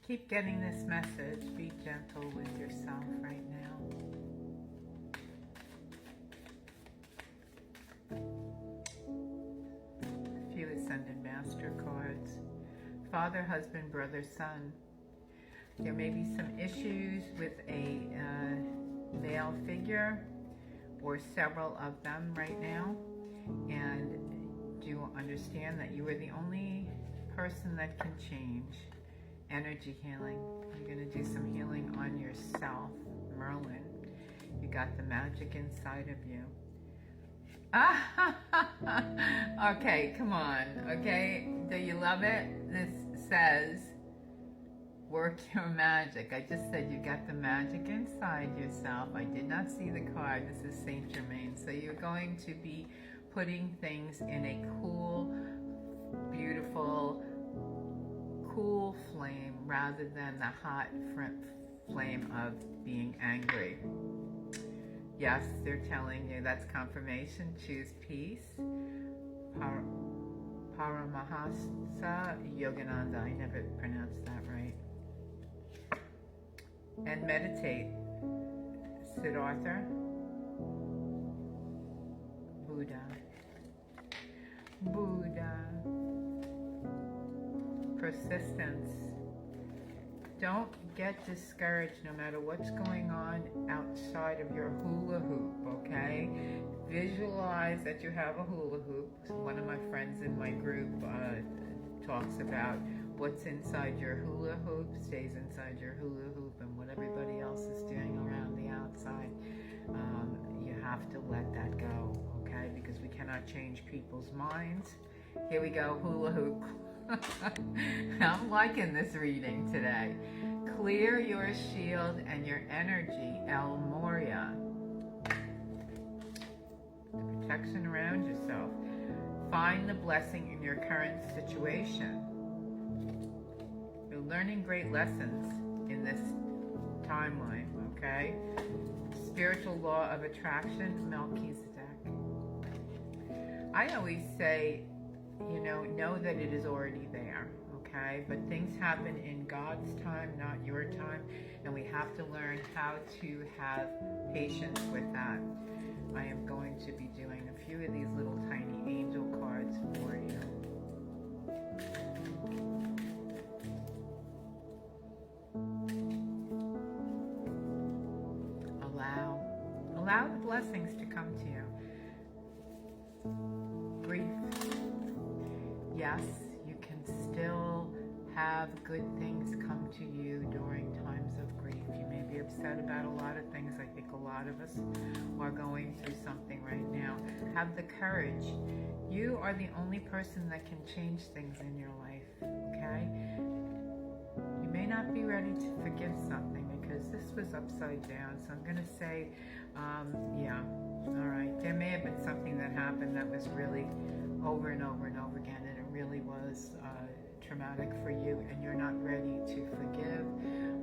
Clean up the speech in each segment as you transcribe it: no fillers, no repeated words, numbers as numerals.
keep getting this message. Be gentle with yourself right now. A few Ascended Master cards. Father, husband, brother, son. There may be some issues with a male figure or several of them right now. And do understand that you are the only person that can change. Energy healing. You're going to do some healing on yourself, Merlin. You got the magic inside of you. Okay, come on. Okay, do you love it? This says, work your magic. I just said you got the magic inside yourself. I did not see the card. This is Saint Germain. So you're going to be putting things in a cool, beautiful, cool flame rather than the hot flame of being angry. Yes, they're telling you that's confirmation. Choose peace. Paramahasa Yogananda. I never pronounced that right. And meditate. Siddhartha. Buddha. Persistence. Don't get discouraged no matter what's going on outside of your hula hoop, okay? Visualize that you have a hula hoop. One of my friends in my group talks about what's inside your hula hoop stays inside your hula hoop, and what everybody else is doing around the outside, you have to let that go, okay? Because we cannot change people's minds. Here we go, hula hoop. I'm liking this reading today. Clear your shield and your energy, El Moria. The protection around yourself. Find the blessing in your current situation. You're learning great lessons in this timeline, okay? Spiritual law of attraction, Melchizedek. I always say, you know that it is already there, okay? But things happen in God's time, not your time, and we have to learn how to have patience with that. I am going to be doing a few of these little tiny angel cards for you. Allow the blessings to come to you. Grief. Yes, you can still have good things come to you during times of grief. You may be upset about a lot of things. I think a lot of us are going through something right now. Have the courage. You are the only person that can change things in your life, okay? You may not be ready to forgive something because this was upside down. So I'm going to say, yeah, all right. There may have been something that happened that was really over and over and over again, and it really was traumatic for you, and you're not ready to forgive,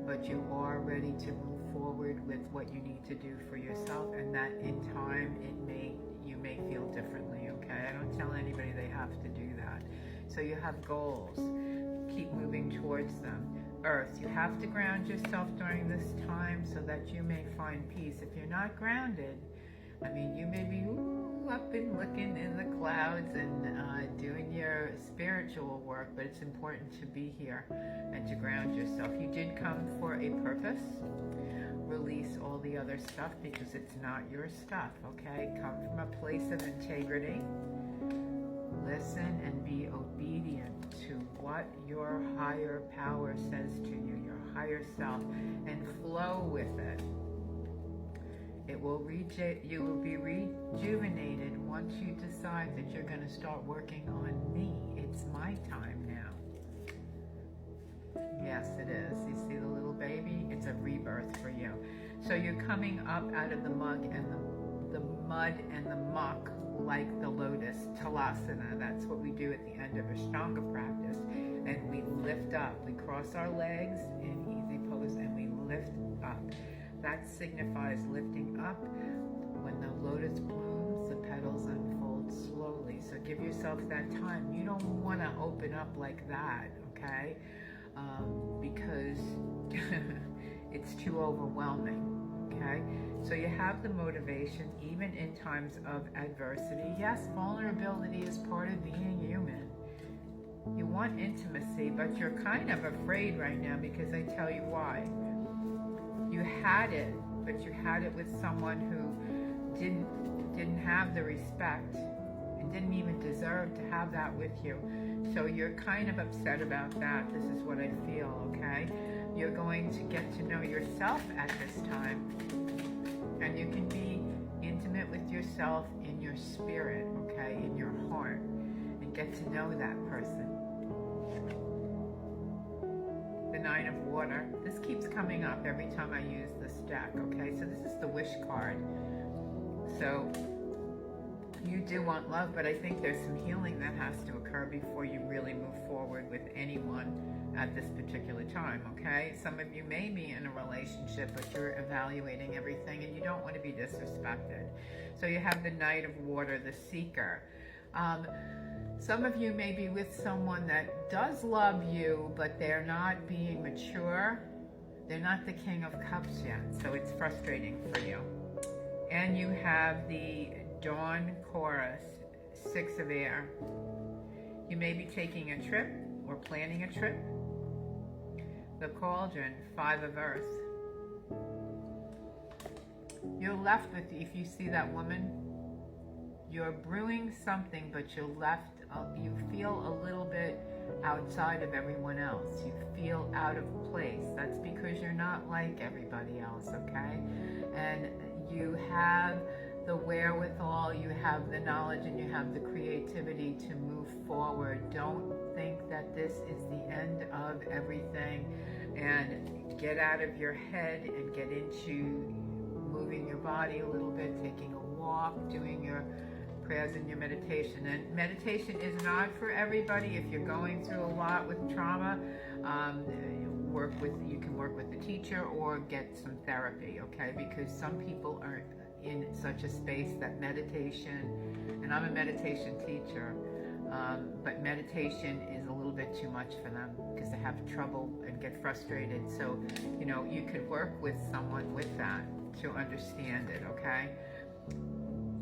but you are ready to move forward with what you need to do for yourself, and that in time you may feel differently, okay? I don't tell anybody they have to do that. So you have goals. Keep moving towards them. Earth, you have to ground yourself during this time so that you may find peace. If you're not grounded, I mean, you may be up and looking in the clouds and doing your spiritual work, but it's important to be here and to ground yourself. You did come for a purpose. Release all the other stuff because it's not your stuff, okay? Come from a place of integrity. Listen and be obedient to what your higher power says to you, your higher self, and flow with it. It will you will be rejuvenated once you decide that you're going to start working on me. It's my time now. Yes, it is. You see the little baby? It's a rebirth for you. So you're coming up out of the mud and the muck like the lotus, Talasana. That's what we do at the end of Ashtanga practice. And we lift up. We cross our legs in easy pose and we lift up. That signifies lifting up. When the lotus blooms, the petals unfold slowly. So give yourself that time. You don't want to open up like that, okay? because it's too overwhelming. Okay, so you have the motivation even in times of adversity. Yes, vulnerability is part of being human. You want intimacy, but you're kind of afraid right now, because I tell you why. You had it, but you had it with someone who didn't have the respect and didn't even deserve to have that with you. So you're kind of upset about that. This is what I feel, okay? You're going to get to know yourself at this time, and you can be intimate with yourself in your spirit, okay, in your heart, and get to know that person. The Nine of Water. This keeps coming up every time I use this deck, okay? So this is the Wish card. So you do want love, but I think there's some healing that has to occur before you really move forward with anyone at this particular time, okay? Some of you may be in a relationship, but you're evaluating everything and you don't want to be disrespected. So you have the Knight of Water, the Seeker. Some of you may be with someone that does love you, but they're not being mature. They're not the King of Cups yet, so it's frustrating for you. And you have the Dawn Chorus, Six of Air. You may be taking a trip or planning a trip. The Cauldron, Five of Earth. You're left with, if you see that woman, you're brewing something, but you're left, you feel a little bit outside of everyone else. You feel out of place. That's because you're not like everybody else, okay? And you have the wherewithal, you have the knowledge, and you have the creativity to move forward. Don't think that this is the end of everything, and get out of your head and get into moving your body a little bit, taking a walk, doing your prayers and your meditation. And meditation is not for everybody. If you're going through a lot with trauma, you can work with a teacher or get some therapy, okay? Because some people are in such a space that meditation, and I'm a meditation teacher, but meditation is a little bit too much for them because they have trouble and get frustrated. So, you know, you could work with someone with that to understand it, okay?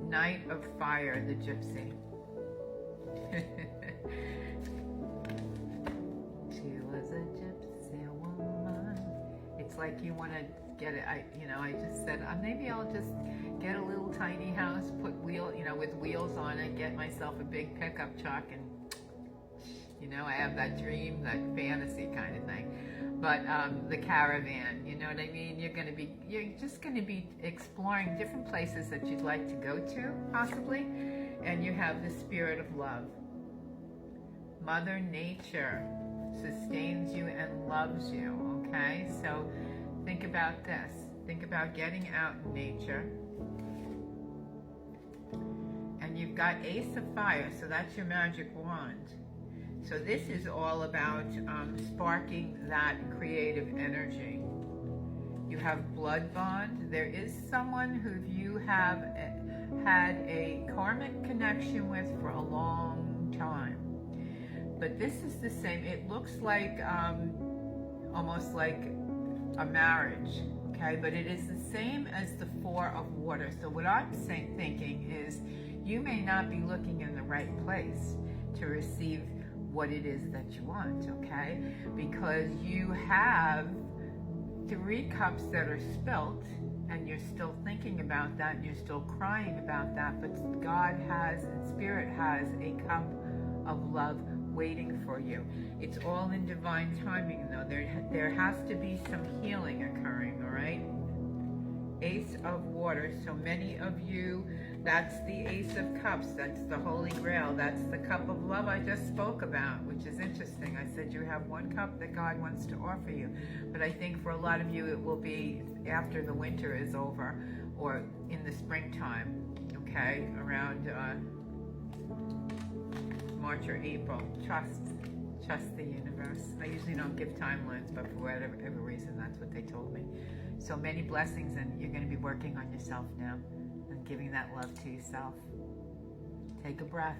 Knight of Fire, the Gypsy. She was a gypsy woman. It's like you want to get it. I just said maybe I'll just get a little tiny house, put with wheels on it, get myself a big pickup truck, and I have that dream, that fantasy kind of thing. But the caravan, you know what I mean? You're just going to be exploring different places that you'd like to go to, possibly. And you have the Spirit of Love. Mother Nature sustains you and loves you, okay? So think about this. Think about getting out in nature. And you've got Ace of Fire, so that's your magic wand. So this is all about sparking that creative energy. You have Blood Bond. There is someone who you have had a karmic connection with for a long time. But this is the same. It looks like almost like a marriage, okay? But it is the same as the Four of Water. So what I'm thinking is you may not be looking in the right place to receive what it is that you want, okay? Because you have 3 cups that are spilt, and you're still thinking about that, and you're still crying about that, but God has, and Spirit has, a cup of love waiting for you. It's all in divine timing, though. There has to be some healing occurring, all right? Ace of Water. So many of you, that's the Ace of Cups. That's the Holy Grail. That's the cup of love I just spoke about, which is interesting. I said you have 1 cup that God wants to offer you. But I think for a lot of you, it will be after the winter is over or in the springtime, okay? Around March or April. Trust the universe. I usually don't give timelines, but for whatever reason, that's what they told me. So many blessings, and you're going to be working on yourself now and giving that love to yourself. Take a breath.